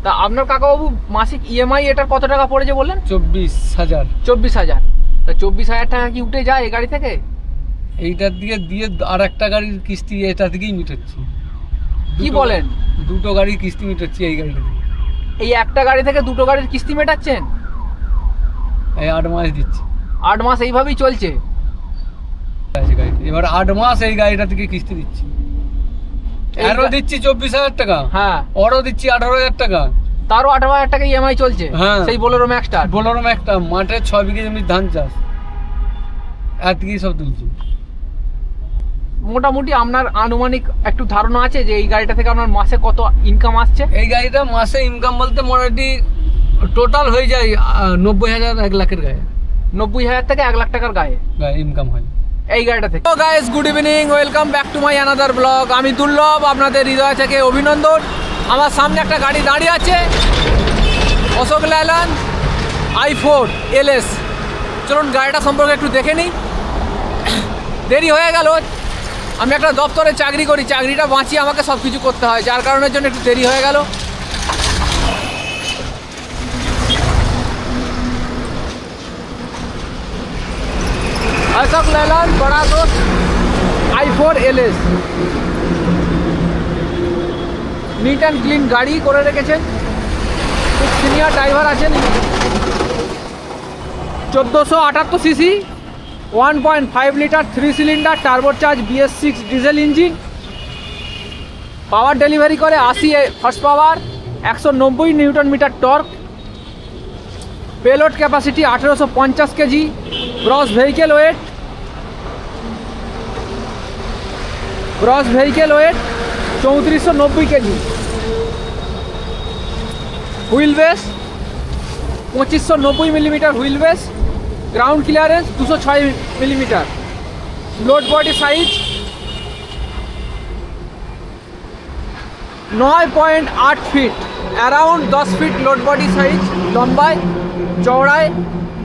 তা আপনার কাকাবাবু মাসিক ইএমআই এটার কত টাকা পড়েছে বললেন? 24,000। 24,000। তা 24,000 টাকা কি উঠে যায় এই গাড়ি থেকে? এইটার দিকে দিয়ে আর একটা গাড়ির কিস্তি এটা থেকেই মিটাচ্ছি। কি বলেন? দুটো গাড়ির কিস্তি মিটাচ্ছি এই গাড়িটা থেকে। এই একটা গাড়ি থেকে দুটো গাড়ির কিস্তি মেটাচ্ছেন? এই 8 মাস দিচ্ছি। 8 মাস এইভাবেই চলছে? এবার 8 মাস এই গাড়িটা থেকে কিস্তি দিচ্ছি। এরও দিচ্ছি 24,000 টাকা, হ্যাঁ, ওরও দিচ্ছি 18,000 টাকা, তারও 18,000 টাকা ইএমআই চলছে। হ্যাঁ, সেই বোলেরো ম্যাক্সটা। বোলেরো একটা মাঠে 6 বিঘে জমি ধান চাষ, এর থেকেই সব তুলছি। মোটামুটি আপনার আনুমানিক একটু ধারণা আছে যে এই গাড়িটা থেকে আপনার মাসে কত ইনকাম আসছে? এই গাড়িটা মাসে ইনকাম বলতে মোটামুটি টোটাল হয়ে যায় 90,000 1 লাখের গায়ে। 90,000 থেকে 1 লাখ টাকার গায়ে ইনকাম হয় এই গাড়িটা থেকে। তো guys, good evening, welcome back to my another blog. আমি দুর্লভ, আপনাদের হৃদয় থেকে অভিনন্দন। আমার সামনে একটা গাড়ি দাঁড়িয়ে আছে, অশোক লেল্যান্ড i4 LS। চলুন গাড়িটা সম্পর্কে একটু দেখে নিই। দেরি হয়ে গেল, আমি একটা দপ্তরে চাকরি করি, চাকরিটা বাঁচিয়ে আমাকে সব কিছু করতে হয়, যার কারণের জন্য একটু দেরি হয়ে গেল। অশোক লেল্যান্ড বড়াগোস i4 LS, neat and clean গাড়ি করে রেখেছেন। খুব সিনিয়র ড্রাইভার আছেন। 1478 CC, 1.5 litre 3 cylinder turbocharge BS6 diesel engine. Power delivery করে 80 horsepower, 190 newton metre torque. Payload capacity 1850 KG. Gross vehicle weight 3490 KG. Wheelbase 2590 millimetre wheelbase. Ground clearance 206 millimetre. Load body size 9.8 feet, around 10 feet load body size লম্বায়। চওড়ায়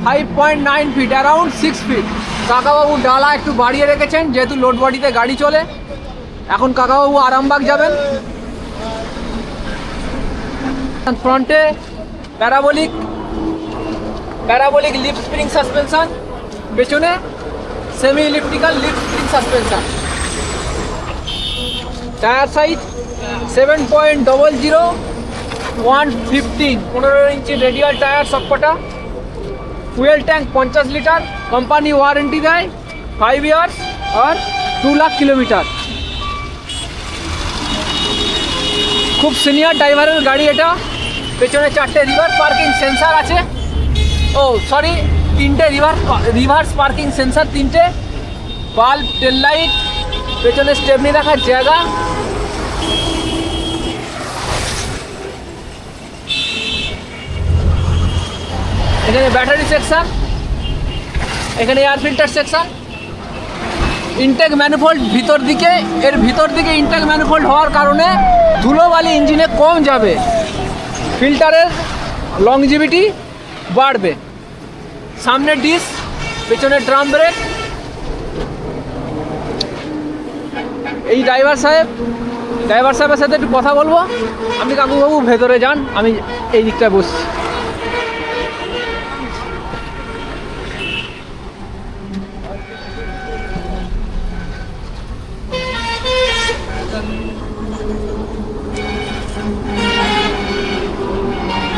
5.9 fit, around 6 fit. কাকাবাবু ডালা একটু বাড়িয়ে রেখেছেন, যেহেতু load বডিতে গাড়ি চলে। এখন কাকাবাবু আরামবাগ যাবেন। ফ্রন্টে প্যারাবোলিক লিপ স্প্রিং সাসপেনশন, পেছনে semi elliptical leaf spring suspension. Tyre size 7.00 115, 15 inch radial tyre সবকটা। Fuel tank 50 litre. Company warranty দেয় 5 ইয়ার্স আর 2 লাখ কিলোমিটার। খুব সিনিয়র ড্রাইভারের গাড়ি এটা। পেছনে 4টে রিভার্স পার্কিং সেন্সার আছে। সরি, 3টে রিভার্স পার্কিং সেন্সার, 3টে। বাল্ব, টেল লাইট, পেছনে স্টেপনি রাখার জায়গা। এখানে ব্যাটারি সেকশন, এখানে air filter section. Intake manifold ভিতর দিকে ইনটেক ম্যানিফোল্ড হওয়ার কারণে ধুলোবালি ইঞ্জিনে কম যাবে, ফিল্টারের লংজিভিটি বাড়বে। সামনে ডিস, পেছনে ড্রাম ব্রেক। এই ড্রাইভার সাহেবের সাথে একটু কথা বলবো। আপনি কাকুবাবু ভেতরে যান, আমি এই দিকটায় বসছি।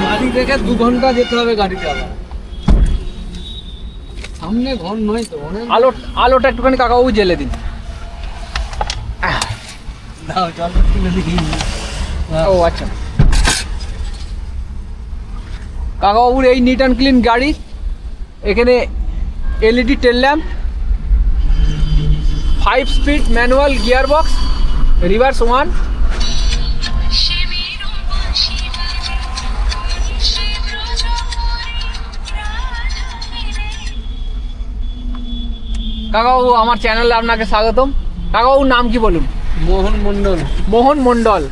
বাড়ি থেকে 2 ঘন্টা যেতে হবে গাড়িতে, আবার সামনে ঘর নয় তো। আলোটা একটুখানি কাকাবাবু জেলে দিন। দাও জল তুলে দিই। আচ্ছা, কাকাবাবুর এই নিট অ্যান্ড ক্লিন গাড়ি। এখানে LED tail lamp, 5 speed manual gear box, reverse 1। কাকাবাবু, আমার চ্যানেলে আপনাকে স্বাগতম। কাকাবাবুর নাম কি বলুন? মোহন মণ্ডল।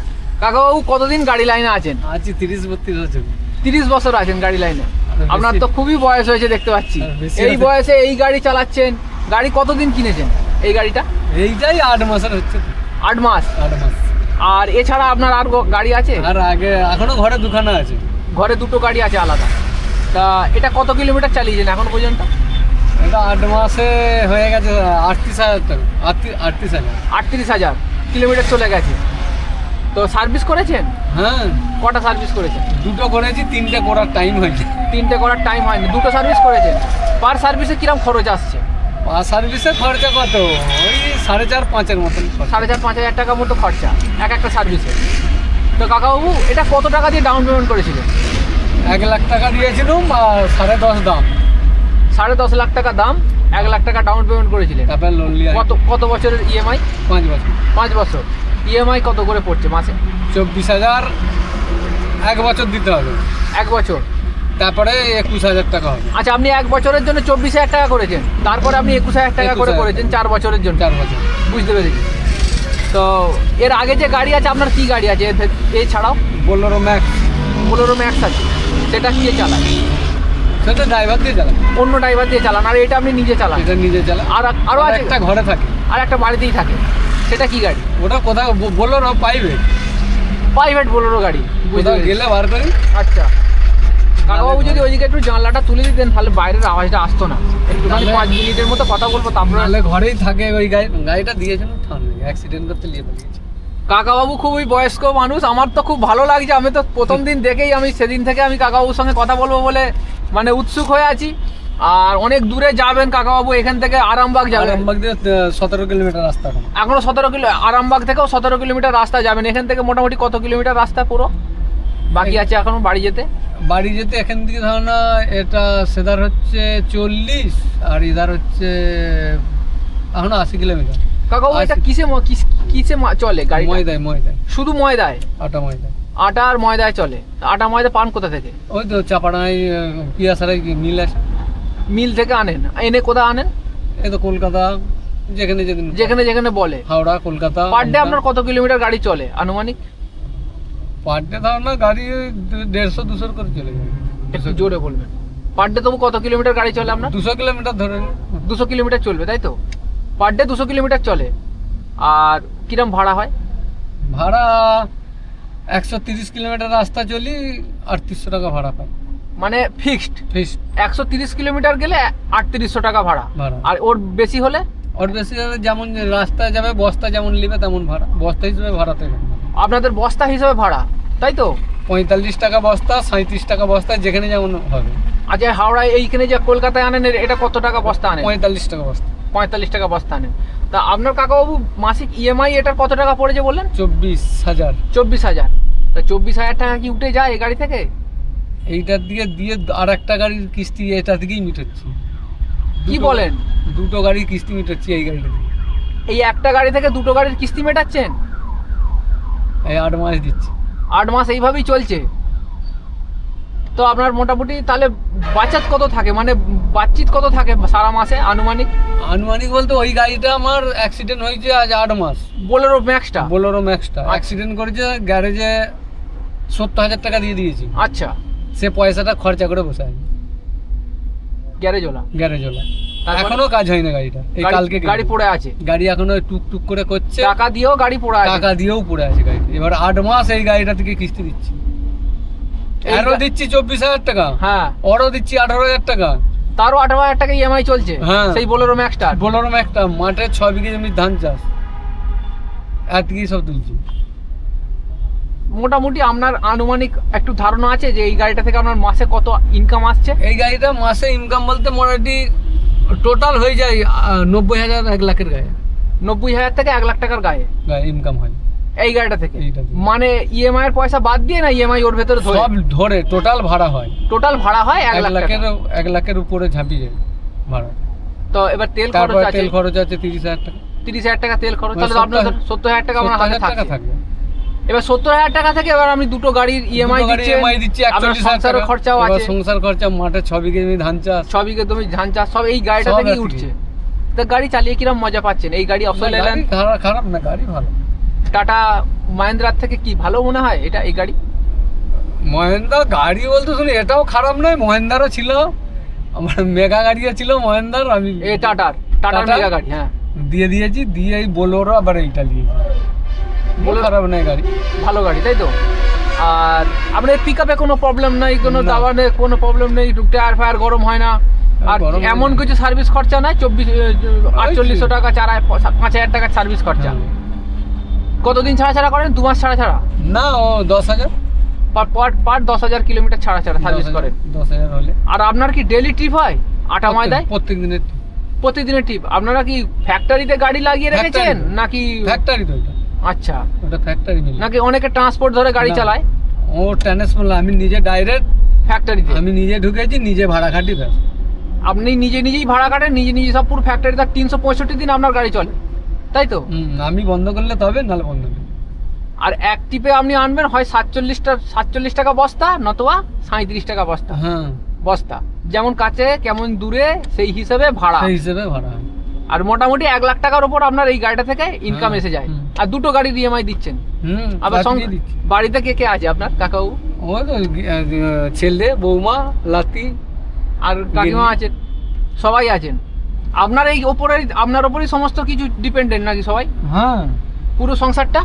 কাকাবাবু কতদিন গাড়ি লাইনে আছেন? আছি 30-32 বছর। 30 বছর আছেন গাড়ি লাইনে। আপনার তো খুবই বয়স হয়েছে দেখতে পাচ্ছি। এই বয়সে এই গাড়ি চালাচ্ছেন। গাড়ি কতদিন কিনেছেন এই গাড়িটা? এইটাই 8 মাসের হচ্ছে। 8 মাস। আর এছাড়া আপনার আর গাড়ি আছে? আর আগে এখনো ঘরে দুখানা আছে। ঘরে দুটো গাড়ি আছে আলাদা। তা এটা কত কিলোমিটার চালিয়েছেন এখন পর্যন্ত? এটা 8 মাসে হয়ে গেছে 38,000 টাকা, 38,000 কিলোমিটার চলে গেছে। তো সার্ভিস করেছেন? হ্যাঁ, কটা সার্ভিস করেছেন? দুটো করেছি, 3টে করার টাইম হয়েছে। 3টে করার টাইম হয়নি, দুটো সার্ভিস করেছেন। পার সার্ভিসে কিরকম খরচ আসছে? আর সার্ভিসের খরচা কত? ওই 4.5-5 মতন। 4,500-5,000 টাকা মতো খরচা এক একটা সার্ভিসে। তো কাকাবাবু এটা কত টাকা দিয়ে ডাউন পেমেন্ট করেছিলেন? 1 লাখ টাকা দিয়েছিলাম আর 10.5 দাম। 10.5 লাখ টাকা দাম, 1 লাখ টাকা ডাউন পেমেন্ট করেছিলেন। তারপর লোন নিয়ে কত বছরের ইএমআই? 5 বছর। 5 বছর। ইএমআই কত করে পড়ছে মাসে? 24,000 1 বছর দিতে হবে। 1 বছর, তারপরে 21,000 টাকা হবে। আচ্ছা আপনি 1 বছরের জন্য 24,000 টাকা করেছেন, তারপরে আপনি 21,000 টাকা করে 21,000 করেছেন 4 বছরের জন্য। 4 বছর। বুঝতে পেরেছি। তো এর আগে যে গাড়ি আছে আপনার, কি গাড়ি আছে এছাড়াও? Bolero max. বোলেরো ম্যাক্স আছে, সেটা কে চালায়? সেটা ড্রাইভার দিয়ে চালায়। অন্য ড্রাইভার দিয়ে চালান, আর এটা আপনি নিজে চালান? এটা নিজে চালায়। আরও আছে একটা ঘরে থাকে, আর একটা বাড়িতেই থাকে, সেটা কি গাড়ি? ওটা কোথাও বোলেরো প্রাইভেট বোলেরো গাড়ি। বুঝতে কোথাও পেরেছি। গেলে বার করি। আচ্ছা কাকাবাবু যদি ওইদিকে একটু জানলাটা তুলে দিতেন তাহলে বাইরের আওয়াজটা আসতো না। একটুখানি 5 মিনিটের মতো কথা বলবো, তারপরে নাহলে ঘরেই থাকে ওই গাড়িটা দিয়েছিল, অ্যাক্সিডেন্ট করতে নিয়ে পালিয়েছে। কাকাবাবু খুবই বয়স্ক মানুষ, আমার তো খুব ভালো লাগছে। আমি তো প্রথম দিন দেখেই আমি সেদিন থেকে আমি কাকাবাবুর সঙ্গে কথা বলবো বলে মানে উৎসুক হয়ে আছি। আর অনেক দূরে যাবেন কাকাবাবু, এখান থেকে আরামবাগ যাবেন। আরামবাগ দিয়ে 17 কিলোমিটার রাস্তা। এখনো 17 কিলো, আরামবাগ থেকেও 17 কিলোমিটার রাস্তা যাবেন। এখান থেকে মোটামুটি কত কিলোমিটার রাস্তা পুরো বাকি আছে এখনো বাড়ি যেতে? বাড়ি যেতে এখান থেকে ধরো না, এটা সেদার হচ্ছে 40 আর ইধার হচ্ছে এখনো 80 কিলোমিটার। কাকাবাবু এটা কিসে চলে গাড়ি? ময়দায়। শুধু ময়দায়? আটা ময়দায়। আটা আর ময়দায় চলে। আটা ময়দা পান কোথা থেকে? ওই তো চাপাড়ায় পিয়াসারাই মিল আছে। মিল থেকে আনেন? এনে কোথায় আনেন? এই তো কলকাতা, যেখানে যেখানে বলে। হাওড়া, কলকাতা। পার ডে আপনার কত কিলোমিটার গাড়ি চলে আনুমানিক? পার ডে ধরো না গাড়ি 150-200 করে চলে যাবে। একটু জোরে বলবেন। পার ডে তবু কত কিলোমিটার গাড়ি চলে আপনার? 200 কিলোমিটার ধরে। 200 কিলোমিটার চলবে তাই তো? পার ডে 200 কিলোমিটার চলে। আর কিরম ভাড়া হয়? ভাড়া 130 কিলোমিটার রাস্তা চলি 3800 টাকা ভাড়া পাই। মানে ফিক্সড? 130 কিলোমিটার গেলে 3800 টাকা ভাড়া। আর ওর বেশি হলে? ওর বেশি হলে যেমন রাস্তায় যাবে, বস্তা যেমন নেবে তেমন ভাড়া। বস্তা হিসেবে ভাড়া দেবে। আপনাদের বস্তা হিসেবে ভাড়া তাই তো? 45 টাকা বস্তা, 37 টাকা বস্তা, যেখানে যেমন হবে। আচ্ছা হাওড়ায় এইখানে যে কলকাতায় আনেন এটা কত টাকা বস্তা আনেন? 45 টাকা বস্তা। 45 টাকা বস্তা আনেন। তা আপনার কাকাবাবু মাসিক ইএমআই এটার কত টাকা পড়েছে বললেন? 24,000। 24,000। তা 24,000 টাকা কি উঠে যায় এই গাড়ি থেকে? এইটার দিকে দিয়ে আর একটা গাড়ির কিস্তি এটা থেকেই মিটাচ্ছি। কি বলেন? দুটো গাড়ির কিস্তি মিটাচ্ছি এই গাড়িটা। এই একটা গাড়ি থেকে দুটো গাড়ির কিস্তি মেটাচ্ছেন? এই 8 মাস দিচ্ছি। 8 মাস এইভাবেই চলছে। তো আপনার মোটামুটি তাহলে বাঁচাত কত থাকে, মানে বাচ্চিত কত থাকে সারা মাসে আনুমানিক? আনুমানিক বলতে ওই গাড়িটা আমার অ্যাক্সিডেন্ট হয়েছে আজ 8 মাস। বোলেরো ম্যাক্সটা? বোলেরো ম্যাক্সটা অ্যাক্সিডেন্ট করেছে, গ্যারেজে 70,000 টাকা দিয়ে দিয়েছি। আচ্ছা। সে পয়সাটা খরচা করে বসে আছে গ্যারেজওয়ালা। এখনো কাজ হয় না গাড়িটা। এই কালকে গাড়ি পড়ে আছে। গাড়ি এখনো টুকটুক করে করছে। টাকা দিয়েও গাড়ি পড়ে আছে? টাকা দিয়েও পড়ে আছে গাড়ি। এবার 8 মাস এই গাড়িটা থেকে কিস্তি দিচ্ছি। এরও দিচ্ছি 24,000 টাকা। হ্যাঁ। ওরও দিচ্ছি 18,000 টাকা। তারও 18,000 টাকা ইএমআই চলছে? হ্যাঁ। সেই বোলেরো ম্যাক্সটা? বোলেরো ম্যাক্সটা মাঠে 6 বিঘে জমি ধান চাষ, এতকি সব তুলছি। মোটামুটি আপনার আনুমানিক একটু ধারণা আছে যে এই গাড়িটা থেকে আপনার মাসে কত ইনকাম আসছে? এই গাড়িটা মাসে ইনকাম বলতে মোটামুটি টোটাল হয়ে যায় 90,000 1 লাখের গায়ে। 90,000 থেকে 1 লাখ টাকার গায়ে ইনকাম হয় এই গাড়িটা থেকে? এইটা থেকে। মানে ইএমআই এর পয়সা বাদ দিয়ে না ইএমআই ওর ভেতরে সব ধরে টোটাল ভাড়া হয়? টোটাল ভাড়া হয় 1 লাখ টাকা। 1 লাখের উপরে ঝাঁপি যায় ভাড়া। তো এবার তেল খরচ তারপর আছে? তেল খরচ আছে 30,000 টাকা। 30,000 টাকা তেল খরচ, তাহলে আপনার 70,000 টাকা আপনার হাতে থাকবে। এবার 70,000 টাকা থেকে এবার আমি দুটো গাড়ির ইএমআই দিচ্ছি 41,000 টাকা। খরচাও আছে? সংসার খরচা, মাঠে 6 বিঘে জমি ধান চাষ, 6 বিঘে জমি ধান চাষ, সব এই গাড়িটা থেকেই উঠছে। তা গাড়ি চালিয়ে কিরকম মজা পাচ্ছেন? এই গাড়ি অফসর এলেন? খারাপ না, গাড়ি ভালো। টাটা মহিন্দ্রার থেকে কি ভালো মনে হয় এটা এই গাড়ি? মহিন্দ্রা গাড়ি বলতে শুনি এটাও খারাপ নয়। মহিন্দ্রারও ছিল, আমার মেগা গাড়িও ছিল মহিন্দ্রার। আমি এই টাটার মেগা গাড়ি হ্যাঁ দিয়ে দিয়েছি, দিয়ে এই বোলেরো আবার এইটা দিয়েছি। খারাপ নেই গাড়ি, ভালো গাড়ি তাই তো। আর আপনার পিক আপে কোনো প্রবলেম নাই, কোনো না। দাবানে কোনো প্রবলেম নেই, টায়ার ফায়ার গরম হয় না, আর গরম হয় এমন না। কিছু সার্ভিস খরচা নাই, 4800 টাকা 5000 টাকার সার্ভিস খরচা। হ্যাঁ। কতদিন ছাড়া ছাড়া করেন? 2 মাস ছাড়া ছাড়া? না, ও 10,000 পার 10,000 কিলোমিটার ছাড়া ছাড়া সার্ভিস করেন। 10,000 হলে। আর আপনার কি ডেইলি ট্রিপ হয় আটা ময়দায়? প্রত্যেক দিনের প্রতিদিনের ট্রিপ। আপনারা কি ফ্যাক্টরিতে গাড়ি লাগিয়ে রেখেছেন নাকি? ফ্যাক্টরি তো এটা, আচ্ছা, ওটা ফ্যাক্টরি মিল। নাকি অনেকে ট্রান্সপোর্ট ধরে গাড়ি না। চালায়? ও ট্রান্সপোর্ট, আমি নিজে ডাইরেক্ট, ফ্যাক্টরিতে আমি নিজে ঢুকেছি, নিজে ভাড়া খাটি ব্যাস। আপনি নিজেই ভাড়া কাটেন, নিজে সব পুরো ফ্যাক্টরি, তার 365 দিন আপনার গাড়ি চলে, তাই তো? আমি বন্ধ করলে তবে, নাহলে বন্ধ নেই। আর এক টিপে আপনি আনবেন হয় 47 টাকা বস্তা, নতুবা 37 টাকা বস্তা। হ্যাঁ, বস্তা যেমন কাছে কেমন দূরে সেই হিসেবে ভাড়া। সেই হিসেবে ভাড়া হয়। আর মোটামুটি 1 লাখ টাকার উপর আপনার এই গাড়িটা থেকে ইনকাম এসে যায়। হুম। আর দুটো গাড়ির ইএমআই দিচ্ছেন। আবার বাকি দিচ্ছি। বাড়িতে কে কে আছে আপনার? কাকাও ও তো ছেলে, বৌমা, লাতি আর কাকিমা গিন্নি। আছেন, সবাই আছেন। আপনার এই আপনার ওপরই সমস্ত কিছু ডিপেন্ডেন্ট নাকি সবাই? হ্যাঁ, পুরো সংসারটা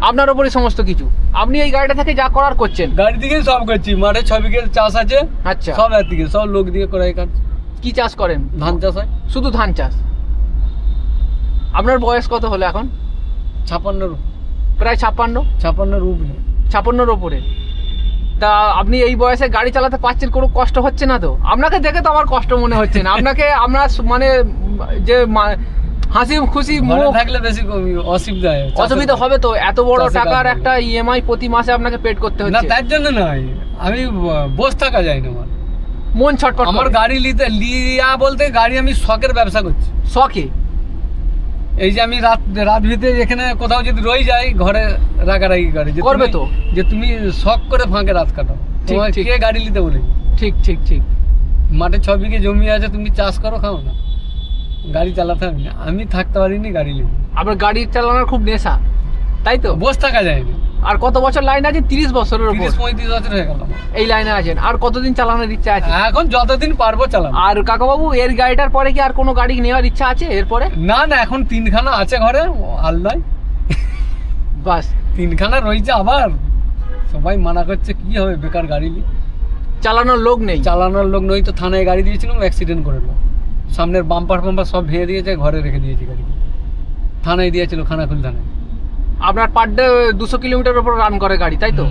আপনার ওপরই সমস্ত কিছু। আপনি এই গাড়িটা থেকে যা করার করছেন। গাড়ি থেকে সব করছি, মাঠে 6 বিঘের চাষ আছে। আচ্ছা, সব এর দিকে, সব লোক দিয়ে করাই কাজ। কি চাষ করেন? ধান চাষ হয়। শুধু ধান চাষ। আপনার বয়স কত হলো এখন? 56 প্রায় 56। 56 উপরে। 56-র ওপরে। তা আপনি এই বয়সে গাড়ি চালাতে পারছেন, কোনো কষ্ট হচ্ছে না তো? আপনাকে দেখে তো আমার কষ্ট মনে হচ্ছে না। আপনাকে আমরা মানে যে হাসি খুশি ঘরে মুখ, থাকলে বেশি অসুবিধা হয়। অসুবিধা হবে তো? এত বড় চাষে টাকার কাজ একটা ইএমআই প্রতি মাসে আপনাকে পেড করতে না, হচ্ছে। তার জন্য নয়, আমি বসে থাকা যায় না। আমার মন ছটফট আমার করে। গাড়ি লিয়া বলতে, গাড়ি আমি শখের ব্যবসা করছি। শখে? এই যে আমি রাত ভিতরে এখানে কোথাও যদি রয়ে যাই, ঘরে রাগারাগি করে যে করবে তুমি- তো। যে তুমি শখ করে ফাঁকে রাত কাটাও। ঠিক, তোমার ঠিক। কে গাড়ি নিতে বলে? ঠিক ঠিক ঠিক। মাঠে 6 বিঘে জমি আছে, তুমি চাষ করো, খাও না, গাড়ি চালাতে হবে না। আমি থাকতে পারিনি গাড়ি নিয়ে। আপনার গাড়ি চালানোর খুব নেশা, তাই তো? বসে থাকা যায় না। আর কত বছর লাইন আছে? 30 বছরের উপর 30-35 বছর হয়ে গেল আমার। এই লাইনে আছেন। আর কতদিন চালানোর ইচ্ছা আছে? এখন যতদিন পারবো চালাবো। আর কাকাবাবু, এর গাড়িটার পরে কি আর কোনো গাড়ি নেওয়ার ইচ্ছা আছে এরপরে? না না, এখন 3খানা আছে ঘরে, আর নয়, বাস। 3খানা রয়েছে। আবার সবাই মানা করছে, কি হবে বেকার গাড়ি নিয়ে। চালানোর লোক নেই। চালানোর লোক নই তো। থানায় গাড়ি দিয়েছিলাম, অ্যাক্সিডেন্ট করে দিল। সামনের বাম্পার সব ভেঙে দিয়েছে, ঘরে রেখে দিয়েছি গাড়ি। থানায় দিয়েছিল, খানাকুল থানায়। আপনার পার ডে 200 কিলোমিটার উপর রান করে গাড়ি, তাই তো?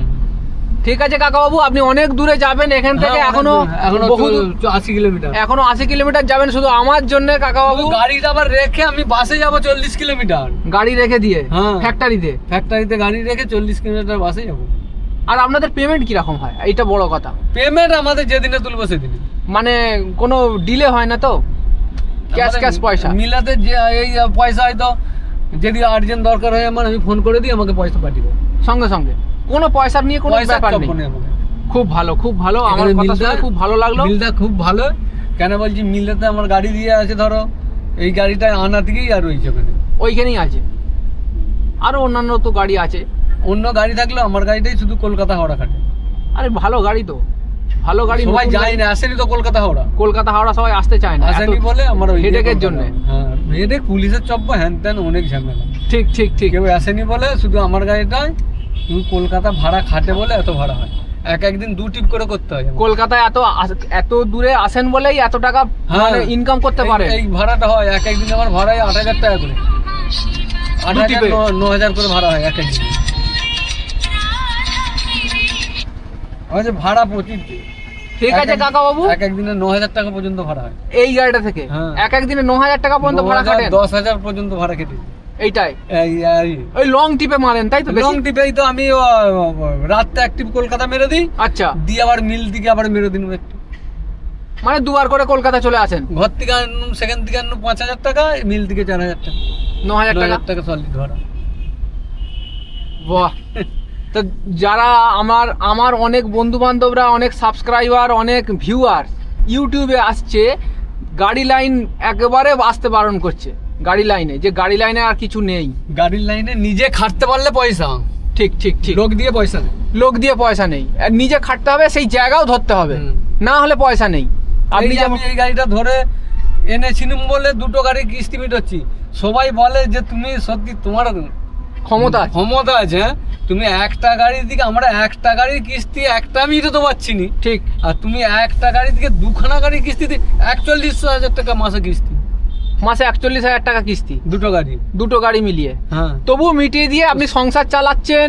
ঠিক আছে কাকাবাবু, আপনি অনেক দূরে যাবেন এখান থেকে। হ্যাঁ, এখনো বহু দূর, 80 কিলোমিটার। এখনো 80 কিলোমিটার যাবেন শুধু আমার জন্য কাকাবাবু। গাড়িটা আবার রেখে আমি বাসে যাব 40 কিলোমিটার। গাড়ি রেখে দিয়ে হ্যাঁ। ফ্যাক্টরিতে। ফ্যাক্টরিতে গাড়ি রেখে 40 কিলোমিটার বাসে যাব। আর আপনাদের পেমেন্ট কিরকম হয়? এইটা বড় কথা। পেমেন্ট আমাদের যেদিনে তুলবো সেদিনে। মানে কোনো ডিলে হয় না তো? ক্যাশ পয়সা মিলাতে যে এই পয়সা হয়তো যদি আর্জেন্ট দরকার হয় আমার, আমি ফোন করে দিই, আমাকে পয়সা পাঠিয়ে দেবো সঙ্গে সঙ্গে। কোনো পয়সা নিয়ে কোনো পয়সা ব্যাপার নেই। কম নেই আমাদের। খুব ভালো, খুব ভালো। আমার এখানে কথা শুনে মিলটা- খুব ভালো লাগলো। মিলটা খুব ভালো। কেন বলছি, মিলটাতে আমার গাড়ি দিয়ে আছে, ধরো এই গাড়িটা আনা থেকেই আর রয়েছে ওখানে। ওইখানেই আছে। আরো অন্যান্য তো গাড়ি আছে। অন্য গাড়ি থাকলে আমার গাড়িটাই শুধু কলকাতা হাওড়া কাটে। আরে ভালো গাড়ি তো, ভালো গাড়ি। সবাই নতুন যায় গাড়ি। না, আসেনি তো কলকাতা হাওড়া। কলকাতা হাওড়া সবাই আসতে চায় না, আসেনি বলে আমার ওই হেডেকের জন্য। হ্যাঁ, হেডেক, পুলিশের চপ্পা, হ্যান ত্যান, অনেক ঝামেলা। ঠিক ঠিক ঠিক। কেউ আসেনি বলে শুধু আমার গাড়িটাই শুধু কলকাতা ভাড়া খাটে বলে এত ভাড়া হয়। একদিন 2 টিপ করে করতে হয় আমার। কলকাতায় এত দূরে আসেন বলেই এত টাকা হ্যাঁ, মানে ইনকাম করতে পারে। এই ভাড়াটা হয় একদিন আমার ভাড়ায় 8,000 টাকা করে। 8,000 9,000 করে ভাড়া হয় একদিন। আমাদের ভাড়া প্রচুর। ঠিক আছে কাকা বাবু, একদিনে 9,000 টাকা পর্যন্ত ভাড়া হয় এই গাড়িটা থেকে। হ্যাঁ। এক দিনে 9,000 টাকা পর্যন্ত ভাড়া কাটেন? 10,000 পর্যন্ত ভাড়া কেটে। এইটাই ওই লং টিপে মারেন, তাই তো? লং টিপেই তো আমি রাতটা অ্যাক্টিভ কলকাতা মেরে দিই, আচ্ছা। দিয়ে আবার মিল দিকে আবার মেরে দিন একটু। মানে দুবার করে কলকাতা চলে আসেন? ঘর থেকে আনুন, সেখান থেকে আনুন 5,000 টাকা, মিল থেকে 4,000 টাকা, 9,000 টাকা। 9,000 টাকা সলিড ভাড়া। বাহ। তো যারা আমার অনেক বন্ধু বান্ধবরা, অনেক সাবস্ক্রাইবার, অনেক ভিউয়ার ইউটিউবে আসছে, গাড়ি লাইন একেবারে আসতে বারণ করছে। গাড়ি লাইনে, যে গাড়ি লাইনে আর কিছু নেই। গাড়ির লাইনে নিজে খাটতে পারলে পয়সা। ঠিক ঠিক ঠিক। লোক দিয়ে পয়সা নেই। লোক দিয়ে পয়সা নেই, আর নিজে খাটতে হবে, সেই জায়গাও ধরতে হবে, না হলে পয়সা নেই। আপনি আমি এই গাড়িটা ধরে এনেছিলাম বলে 2টো গাড়ি কিস্তি মিটাচ্ছি। সবাই বলে যে তুমি সত্যি তোমার ক্ষমতা আছে। হ্যাঁ, তুমি একটা গাড়ির দিকে, আমরা একটা গাড়ির কিস্তি একটা আমি দিতে পারছি নি, ঠিক। আর তুমি একটা গাড়ির দিকে দুখানা গাড়ির কিস্তিতে 41,000 টাকা মাসে কিস্তি, মাসে 41,000 টাকা কিস্তি, দুটো গাড়ি মিলিয়ে। হ্যাঁ, তবুও মিটিয়ে দিয়ে আপনি সংসার চালাচ্ছেন,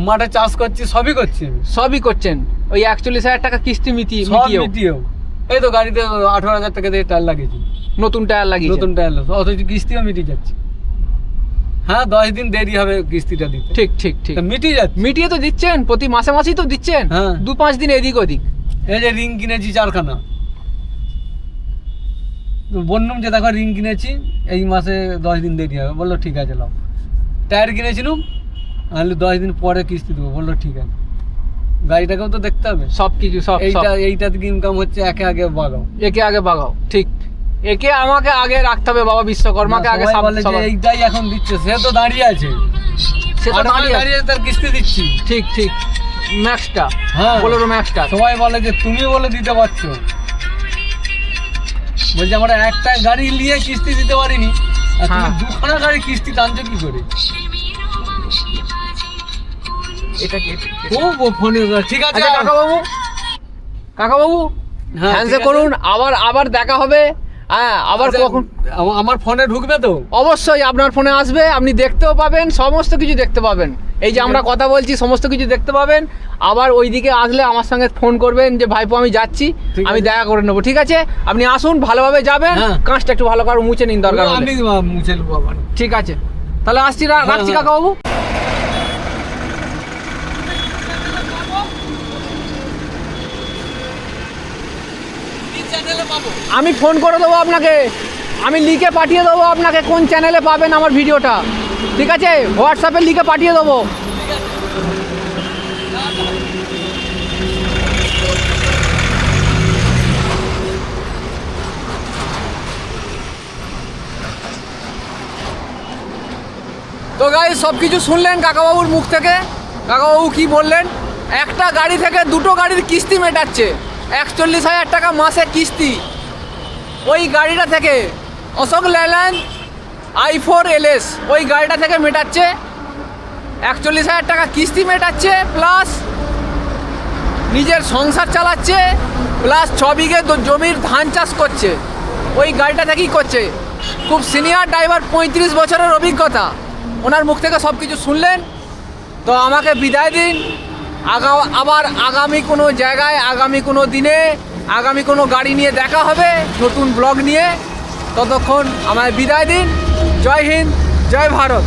মাঠে চাষ করছি, সবই করছি আমি। সবই করছেন ওই 41,000 টাকা কিস্তি সব মিটিয়েও। মিটিয়েও এই তো গাড়িতে 18,000 টাকা দিয়ে টায়ার লাগিয়েছি, নতুন টায়ার লাগিয়ে। নতুন টায়ার, অথচ কিস্তিও মিটিয়ে যাচ্ছে। হ্যাঁ, 10 দিন দেরি হবে কিস্তিটা দিতে। ঠিক ঠিক ঠিক, তা মিটিয়ে যাচ্ছে। মিটিয়ে তো দিচ্ছেন, প্রতি মাসে মাসেই তো দিচ্ছেন। হ্যাঁ। 2-5 দিন এদিক ওদিক। এই যে রিং কিনেছি 4খানা, তো বললাম যে দেখো রিং কিনেছি, এই মাসে 10 দিন দেরি হবে, বললো ঠিক আছে লাও। টায়ার কিনেছিলাম, তাহলে 10 দিন পরে কিস্তি দেবো, বললো ঠিক আছে। গাড়িটাকেও তো দেখতে হবে, সব কিছু, সব এইটা থেকে ইনকাম হচ্ছে, একে আগে বাগাও, একে আগে বাগাও। ঠিক, একে আমাকে আগে রাখতে হবে বাবা বিশ্বকর্মাকে আগে। সবাই বলে যে এইটাই এখন দিচ্ছে, সে তো দাঁড়িয়ে আছে, সে তো দাঁড়িয়ে তার কিস্তি দিচ্ছি। ঠিক ঠিক, ম্যাক্সটা, হ্যাঁ, বোলেরো ম্যাক্সটা। সবাই বলে যে তুমি বলে দিতে পারছো, বলছি আমরা একটা গাড়ি নিয়ে কিস্তি দিতে পারিনি, আর তুমি হ্যাঁ। দুখানা গাড়ি কিস্তি টানছো কি করে? এটা কি? ও ফোনে ঠিক আছে আচ্ছা কাকাবাবু হ্যাঁ, হ্যান্ডসে ঠিক আছে। করুন, আবার দেখা হবে। হ্যাঁ, আবার আচ্ছা, কখন? আমার ফোনে ঢুকবে তো? অবশ্যই আপনার ফোনে আসবে, আপনি দেখতেও পাবেন, সমস্ত কিছু দেখতে পাবেন। এই যে আমরা কথা বলছি সমস্ত কিছু দেখতে পাবেন। আবার ওইদিকে আসলে আমার সঙ্গে ফোন করবেন যে ভাইপো আমি যাচ্ছি, ঠিক আমি আছে। দেখা করে নেবো। ঠিক আছে, আপনি আসুন, ভালোভাবে যাবেন, হ্যাঁ। কাঁচটা একটু ভালো করে মুছে নিন দরকার হলে। আমি মুছে নেবো আবার। ঠিক আছে, তাহলে আসছি, রাখছি হ্যাঁ। কাকাবাবু। আমি ফোন করে দেবো আপনাকে, আমি লিখে পাঠিয়ে দেবো আপনাকে কোন চ্যানেলে পাবেন আমার ভিডিওটা। ঠিক আছে, হোয়াটসঅ্যাপে লিখে পাঠিয়ে দেবো। তো গাইস, সব কিছু শুনলেন কাকাবাবুর মুখ থেকে। কাকাবাবু কি বললেন? একটা গাড়ি থেকে দুটো গাড়ির কিস্তি মেটাচ্ছে, 41,000 টাকা মাসে কিস্তি। ওই গাড়িটা থেকে অশোক লেল্যান্ড i4 LS ওই গাড়িটা থেকে মেটাচ্ছে, 41,000 টাকা কিস্তি মেটাচ্ছে, প্লাস নিজের সংসার চালাচ্ছে, প্লাস 6 বিঘে জমির ধান চাষ করছে। ওই গাড়িটা থেকেই করছে। খুব সিনিয়র ড্রাইভার, 35 বছরের অভিজ্ঞতা। ওনার মুখ থেকে সব কিছু শুনলেন। তো আমাকে বিদায় দিন। আবার আগামী কোনো জায়গায়, আগামী কোনো দিনে, আগামী কোনো গাড়ি নিয়ে দেখা হবে, নতুন ব্লগ নিয়ে। ততক্ষণ আমায় বিদায় দিন। জয় হিন্দ, জয় ভারত।